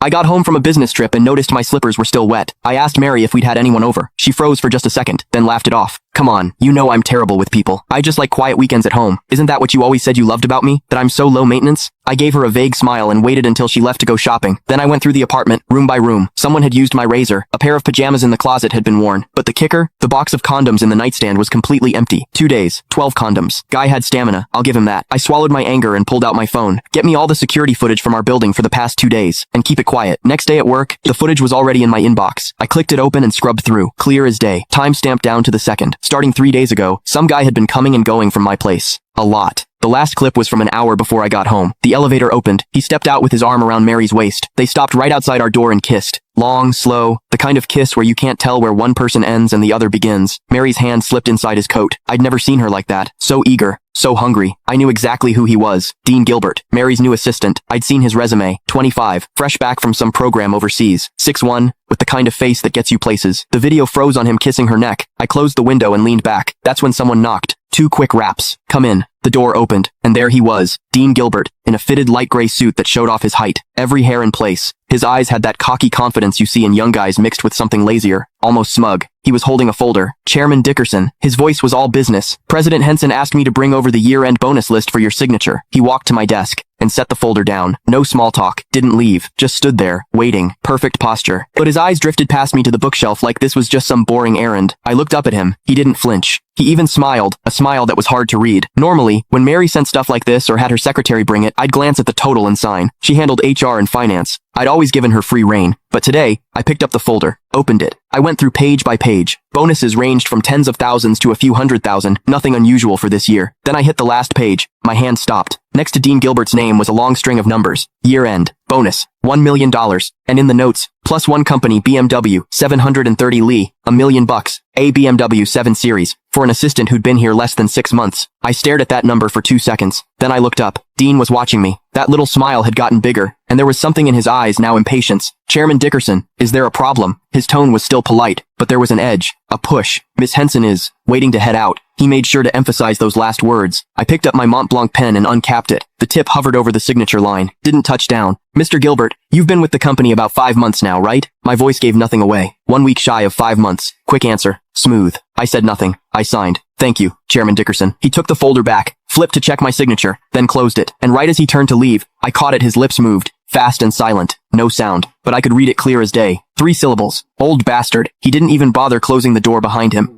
I got home from a business trip and noticed my slippers were still wet. I asked Mary if we'd had anyone over. She froze for just a second, then laughed it off. Come on, you know I'm terrible with people. I just like quiet weekends at home. Isn't that what you always said you loved about me? That I'm so low maintenance? I gave her a vague smile and waited until she left to go shopping. Then I went through the apartment, room by room. Someone had used my razor. A pair of pajamas in the closet had been worn. But the kicker? The box of condoms in the nightstand was completely empty. 2 days, 12 condoms. Guy had stamina, I'll give him that. I swallowed my anger and pulled out my phone. Get me all the security footage from our building for the past 2 days. And keep it quiet. Next day at work, the footage was already in my inbox. I clicked it open and scrubbed through. Clear as day. Time stamped down to the second. Starting 3 days ago, some guy had been coming and going from my place. A lot. The last clip was from an hour before I got home. The elevator opened. He stepped out with his arm around Mary's waist. They stopped right outside our door and kissed. Long, slow, the kind of kiss where you can't tell where one person ends and the other begins. Mary's hand slipped inside his coat. I'd never seen her like that. So eager. So hungry. I knew exactly who he was. Dean Gilbert, Mary's new assistant. I'd seen his resume. 25, fresh back from some program overseas. 6'1", with the kind of face that gets you places. The video froze on him kissing her neck. I closed the window and leaned back. That's when someone knocked. 2 quick raps. Come in. The door opened, and there he was, Dean Gilbert, in a fitted light gray suit that showed off his height, every hair in place. His eyes had that cocky confidence you see in young guys mixed with something lazier, almost smug. He was holding a folder. Chairman Dickerson. His voice was all business. President Henson asked me to bring over the year-end bonus list for your signature. He walked to my desk and set the folder down. No small talk. Didn't leave. Just stood there, waiting. Perfect posture. But his eyes drifted past me to the bookshelf like this was just some boring errand. I looked up at him. He didn't flinch. He even smiled, a smile that was hard to read. Normally, when Mary sent stuff like this or had her secretary bring it, I'd glance at the total and sign. She handled HR and finance. I'd always given her free rein. But today, I picked up the folder, opened it. I went through page by page. Bonuses ranged from tens of thousands to a few 100,000, nothing unusual for this year. Then I hit the last page. My hand stopped. Next to Dean Gilbert's name was a long string of numbers. Year end. Bonus. $1 million. And in the notes, +1 company BMW, 730 Lee, $1 million. A BMW 7 Series, for an assistant who'd been here less than 6 months. I stared at that number for 2 seconds. Then I looked up. Dean was watching me. That little smile had gotten bigger, and there was something in his eyes, now impatience. Chairman Dickerson, is there a problem? His tone was still polite, but there was an edge, a push. Miss Henson is waiting to head out. He made sure to emphasize those last words. I picked up my Mont Blanc pen and uncapped it. The tip hovered over the signature line. Didn't touch down. Mr. Gilbert, you've been with the company about 5 months now, right? My voice gave nothing away. 1 week shy of 5 months. Quick answer. Smooth. I said nothing. I signed. Thank you, Chairman Dickerson. He took the folder back, flipped to check my signature, then closed it. And right as he turned to leave, I caught it. His lips moved. Fast and silent. No sound. But I could read it clear as day. 3 syllables. Old bastard. He didn't even bother closing the door behind him.